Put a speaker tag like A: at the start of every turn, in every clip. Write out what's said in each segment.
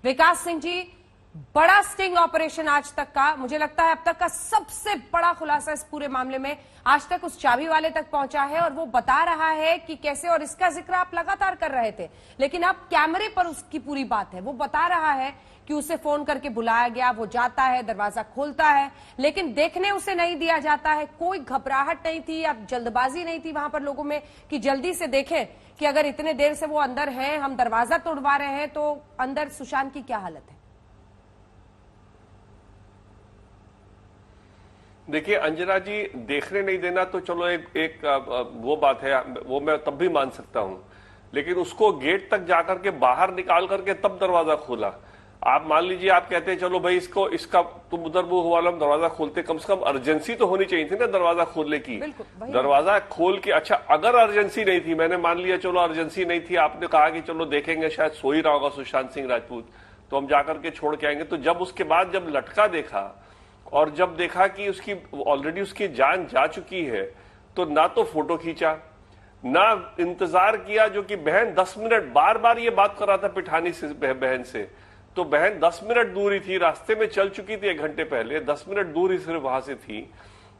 A: विकास सिंह जी, बड़ा sting operation आज तक का, मुझे लगता है अब तक का सबसे बड़ा खुलासा इस पूरे मामले में आज तक उस चाबी वाले तक पहुंचा है और वो बता रहा है कि कैसे, और इसका जिक्र आप लगातार कर रहे थे लेकिन अब कैमरे पर उसकी पूरी बात है। वो बता रहा है कि उसे फोन करके बुलाया गया, वो जाता है, दरवाजा खोलता है, लेकिन देखने उसे नहीं दिया जाता है। कोई घबराहट नहीं थी या जल्दबाजी नहीं थी वहां पर लोगों में कि जल्दी से देखें कि अगर इतने देर से वो अंदर हैं, हम दरवाजा तोड़वा रहे हैं तो अंदर सुशांत की क्या हालत है?
B: देखिए अंजना जी, देखने नहीं देना तो चलो एक वो बात है, वो मैं तब भी मान सकता हूं, लेकिन उसको गेट तक जाकर के बाहर निकाल करके तब दरवाजा खोला। आप मान लीजिए, आप कहते हैं चलो भाई इसका तुम उधर मुंह वाला दरवाजा खोलते, कम से कम अर्जेंसी तो होनी चाहिए थी ना दरवाजा खोलने की। दरवाजा खोल के, अच्छा अगर अर्जेंसी नहीं थी, मैंने मान लिया चलो अर्जेंसी नहीं थी, आपने कहा कि चलो देखेंगे शायद सो ही रहा होगा सुशांत सिंह राजपूत, तो हम जाकर के छोड़ के आएंगे। तो जब उसके बाद जब लटका देखा और जब देखा कि उसकी ऑलरेडी उसकी जान जा चुकी है, तो ना तो फोटो खींचा, ना इंतजार किया, जो कि बहन 10 मिनट बार बार ये बात कर रहा था पिठानी से बहन से, तो बहन 10 मिनट दूर ही थी, रास्ते में चल चुकी थी 1 घंटे पहले, 10 मिनट दूर ही सिर्फ वहां से थी,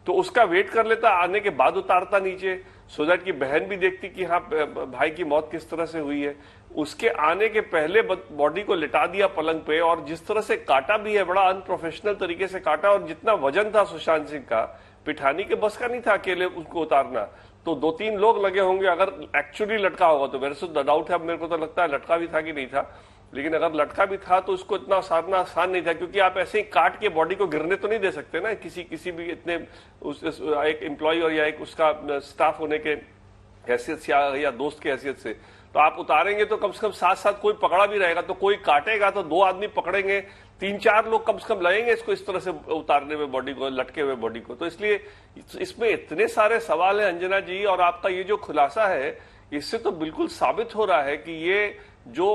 B: तो उसका वेट कर लेता, आने के बाद उतारता नीचे, सो दैट की बहन भी देखती कि हाँ भाई की मौत किस तरह से हुई है। उसके आने के पहले बॉडी को लिटा दिया पलंग पे, और जिस तरह से काटा भी है, बड़ा अनप्रोफेशनल तरीके से काटा, और जितना वजन था सुशांत सिंह का, पिठानी के बस का नहीं था अकेले उसको उतारना, तो 2-3 लोग लगे होंगे। अगर एक्चुअली लटका होगा तो मेरे से डाउट है, मेरे को तो लगता है लटका भी था कि नहीं था, लेकिन अगर लटका भी था तो उसको इतना उतारना आसान नहीं था, क्योंकि आप ऐसे ही काट के बॉडी को गिरने तो नहीं दे सकते ना किसी भी इतने एक एम्प्लॉय और या एक उसका स्टाफ होने के हैसियत से या दोस्त की हैसियत से। तो आप उतारेंगे तो कम से कम साथ साथ कोई पकड़ा भी रहेगा, तो कोई काटेगा तो 2 आदमी पकड़ेंगे, 3-4 लोग कम से कम लगेंगे इसको इस तरह से उतारने में बॉडी को, लटके हुए बॉडी को। तो इसलिए इसमें इतने सारे सवाल हैं अंजना जी, और आपका ये जो खुलासा है इससे तो बिल्कुल साबित हो रहा है कि ये जो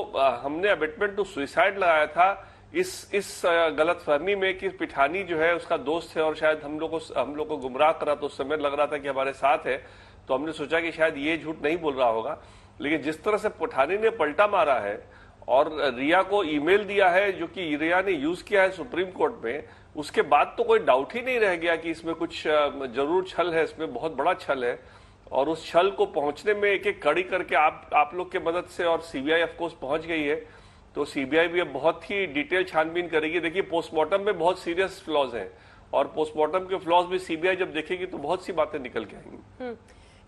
B: हमने अबेटमेंट टू सुसाइड लगाया था, इस गलतफहमी में कि पिठानी जो है उसका दोस्त है और शायद हम लोग को गुमराह करा, तो उस समय लग रहा था कि हमारे साथ है, तो हमने सोचा कि शायद ये झूठ नहीं बोल रहा होगा। लेकिन जिस तरह से पिठानी ने पलटा मारा है और रिया को ईमेल दिया है जो कि रिया ने यूज किया है सुप्रीम कोर्ट में, उसके बाद तो कोई डाउट ही नहीं रह गया कि इसमें कुछ जरूर छल है, इसमें बहुत बड़ा छल है। और उस छल को पहुंचने में एक एक कड़ी करके आप लोग के मदद से, और सीबीआई ऑफ कोर्स पहुंच गई है, तो सीबीआई भी अब बहुत ही डिटेल छानबीन करेगी। देखिए पोस्टमार्टम में बहुत सीरियस फ्लॉज हैं, और पोस्टमार्टम के फ्लॉज भी सीबीआई जब देखेगी तो बहुत सी बातें निकल के आएंगी।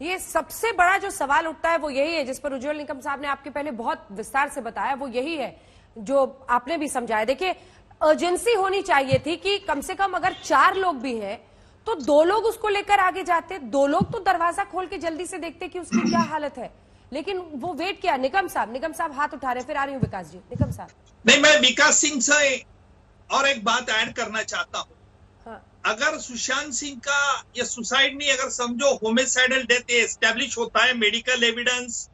A: ये सबसे बड़ा जो सवाल उठता है वो यही है, जिस पर उज्जवल निकम साहब ने आपके पहले बहुत विस्तार से बताया, वो यही है जो आपने भी समझाया। देखिए अर्जेंसी होनी चाहिए थी कि कम से कम अगर 4 लोग भी हैं तो 2 लोग उसको लेकर आगे जाते, 2 लोग तो दरवाजा खोल के जल्दी से देखते कि उसकी क्या हालत है, लेकिन वो वेट किया। निकम साहब हाथ उठा रहे, फिर आ रही हूँ विकास जी। निकम साहब।
C: नहीं, मैं विकास सिंह से और एक बात ऐड करना चाहता हूँ।
A: हाँ।
C: अगर सुशांत सिंह का ये सुसाइड नहीं, अगर समझो होमिसाइडल डेथ एस्टेब्लिश होता है, मेडिकल एविडेंस,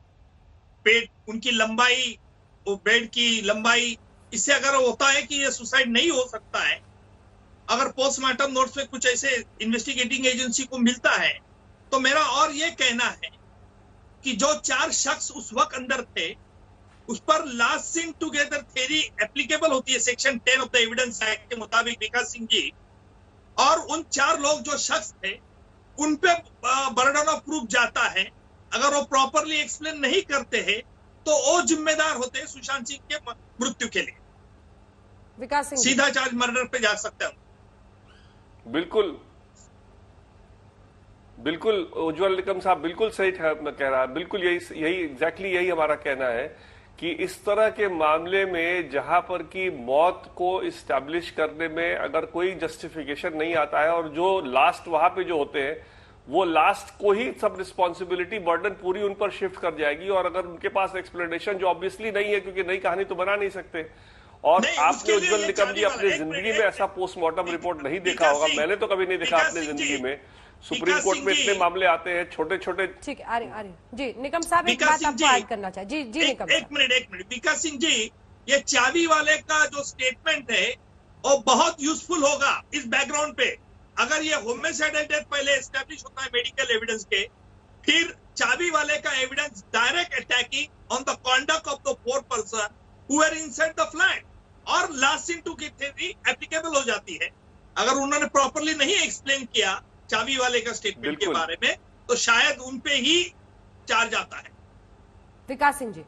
C: पेट उनकी लंबाई, वो बेड की लंबाई, इससे अगर होता है कि ये सुसाइड नहीं हो सकता है, अगर पोस्टमार्टम नोट्स में कुछ ऐसे इन्वेस्टिगेटिंग एजेंसी को मिलता है, तो मेरा और ये कहना है कि जो 4 शख्स उस वक्त अंदर थे, उस पर last scene together theory applicable होती है section 10 of the evidence act के मुताबिक विकास सिंह जी, और उन 4 लोग जो शख्स थे उन पे बर्डन ऑफ प्रूफ जाता है। अगर वो प्रॉपरली एक्सप्लेन नहीं करते हैं तो वो जिम्मेदार होते हैं सुशांत सिंह के मृत्यु के लिए।
A: विकास सिंह
C: सीधा चार्ज मर्डर पे जा सकते हैं।
B: बिल्कुल उज्जवल निकम साहब बिल्कुल सही कह रहा है, बिल्कुल यही एग्जैक्टली यही हमारा कहना है कि इस तरह के मामले में जहां पर की मौत को इस्टेब्लिश करने में अगर कोई जस्टिफिकेशन नहीं आता है, और जो लास्ट वहां पे जो होते हैं वो लास्ट को ही सब रिस्पॉन्सिबिलिटी बर्डन पूरी उन पर शिफ्ट कर जाएगी, और अगर उनके पास एक्सप्लेनेशन जो ऑब्वियसली नहीं है, क्योंकि नई कहानी तो बना नहीं सकते। और आपने उज्जवल निकम जी अपनी जिंदगी में ऐसा पोस्टमार्टम रिपोर्ट नहीं देखा होगा, मैंने तो कभी नहीं देखा अपनी जिंदगी में। सुप्रीम कोर्ट में इतने मामले आते हैं छोटे छोटे।
A: ठीक है, आ रही जी निकम साहब, एक बात आपको ऐड करना चाहिए। जी निकम,
C: एक मिनट विकास सिंह जी, ये चाबी वाले का जो स्टेटमेंट है वो बहुत यूजफुल होगा इस बैकग्राउंड पे। अगर ये होमिसाइडल डेथ पहले एस्टेब्लिश होता है मेडिकल एविडेंस के, फिर चाबी वाले का evidence direct attacking on the conduct of the 4 person who were inside the flat, और लास्ट इन टू की थ्योरी एप्लीकेबल हो जाती है। अगर उन्होंने प्रॉपरली नहीं एक्सप्लेन किया चाबी वाले का स्टेटमेंट के बारे में, तो शायद उन पे ही चार्ज आता है।
A: विकास सिंह जी।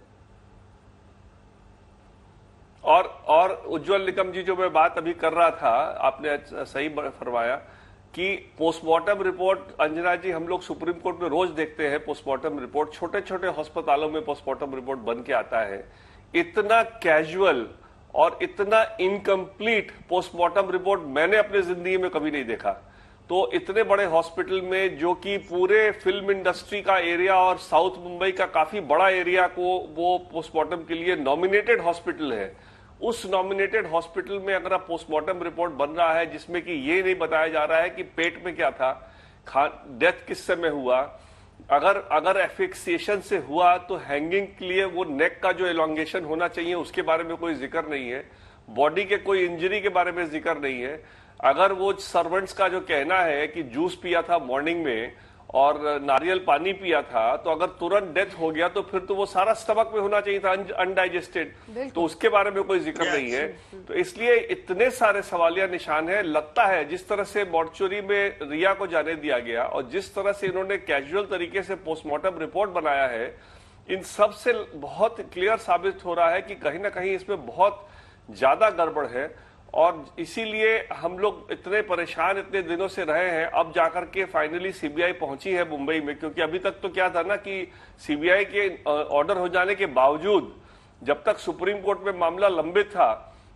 B: और उज्जवल निकम जी, जो मैं बात अभी कर रहा था, आपने सही फरमाया कि पोस्टमार्टम रिपोर्ट, अंजना जी, हम लोग सुप्रीम कोर्ट में रोज देखते हैं पोस्टमार्टम रिपोर्ट, छोटे छोटे अस्पतालों में पोस्टमार्टम रिपोर्ट बन के आता है। इतना कैजुअल और इतना इनकम्प्लीट पोस्टमार्टम रिपोर्ट मैंने अपने जिंदगी में कभी नहीं देखा। तो इतने बड़े हॉस्पिटल में, जो कि पूरे फिल्म इंडस्ट्री का एरिया और साउथ मुंबई का काफी बड़ा एरिया को वो पोस्टमार्टम के लिए नॉमिनेटेड हॉस्पिटल है, उस नॉमिनेटेड हॉस्पिटल में अगर आप पोस्टमार्टम रिपोर्ट बन रहा है जिसमें कि ये नहीं बताया जा रहा है कि पेट में क्या था, डेथ किस समय हुआ, अगर एफिक्सिएशन से हुआ तो हैंगिंग के लिए वो नेक का जो एलोंगेशन होना चाहिए उसके बारे में कोई जिक्र नहीं है, बॉडी के कोई इंजरी के बारे में जिक्र नहीं है। अगर वो सर्वेंट्स का जो कहना है कि जूस पिया था मॉर्निंग में और नारियल पानी पिया था, तो अगर तुरंत डेथ हो गया तो फिर तो वो सारा स्टमक में होना चाहिए था अनडाइजेस्टेड, तो उसके बारे में कोई जिक्र नहीं है। तो इसलिए इतने सारे सवालिया निशान है। लगता है जिस तरह से मॉर्चुरी में रिया को जाने दिया गया और जिस तरह से इन्होंने कैजुअल तरीके से पोस्टमार्टम रिपोर्ट बनाया है, इन सब से बहुत क्लियर साबित हो रहा है कि कहीं ना कहीं इसमें बहुत ज्यादा गड़बड़ है। और इसीलिए हम लोग इतने परेशान इतने दिनों से रहे हैं। अब जाकर के फाइनली सीबीआई पहुंची है मुंबई में, क्योंकि अभी तक तो क्या था ना कि सीबीआई के ऑर्डर हो जाने के बावजूद जब तक सुप्रीम कोर्ट में मामला लंबित था,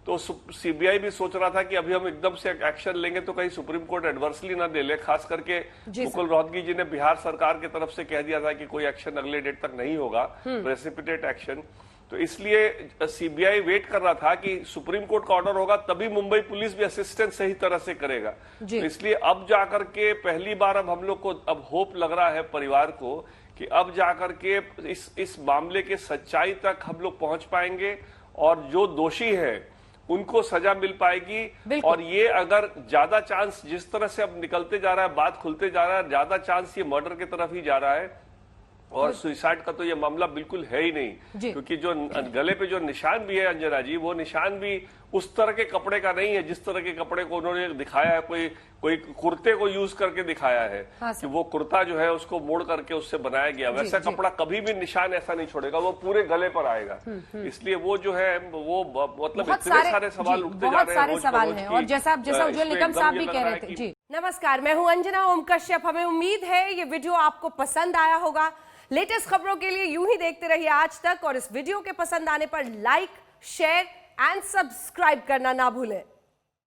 B: तो सीबीआई भी सोच रहा था कि अभी हम एकदम से एक्शन लेंगे तो कहीं सुप्रीम कोर्ट एडवर्सली ना दे ले। खास करके मुकुल रोहतगी जी ने बिहार सरकार की तरफ से कह दिया था कि कोई एक्शन अगले डेट तक नहीं होगा, प्रेसिपिटेट एक्शन। तो इसलिए सीबीआई वेट कर रहा था कि सुप्रीम कोर्ट का ऑर्डर होगा तभी मुंबई पुलिस भी असिस्टेंस सही तरह से करेगा। तो इसलिए अब जाकर के पहली बार अब हम लोग को अब होप लग रहा है परिवार को कि अब जाकर के इस मामले के सच्चाई तक हम लोग पहुंच पाएंगे और जो दोषी है उनको सजा मिल पाएगी। और ये अगर ज्यादा चांस, जिस तरह से अब निकलते जा रहा है, बात खुलते जा रहा है, ज्यादा चांस ये मर्डर की तरफ ही जा रहा है और सुसाइड का तो ये मामला बिल्कुल है ही नहीं, क्योंकि जो गले पे जो निशान भी है अंजना जी, वो निशान भी उस तरह के कपड़े का नहीं है जिस तरह के कपड़े को उन्होंने दिखाया है। कोई कुर्ते को यूज करके दिखाया है कि वो कुर्ता जो है उसको मोड़ करके उससे बनाया गया, वैसा कपड़ा कभी भी निशान ऐसा नहीं छोड़ेगा, वो पूरे गले पर आएगा। इसलिए वो जो है वो मतलब इतने सारे सवाल उठते जा रहे हैं
A: सवाल हैं। और जैसा उज्जवल निकम साहब भी कह रहे थे। जी नमस्कार, मैं हूं अंजना ओम कश्यप। हमें उम्मीद है ये वीडियो आपको पसंद आया होगा। लेटेस्ट खबरों के लिए यूं ही देखते रहिए आज तक, और इस वीडियो के पसंद आने पर लाइक, शेयर एंड सब्सक्राइब करना ना भूलें।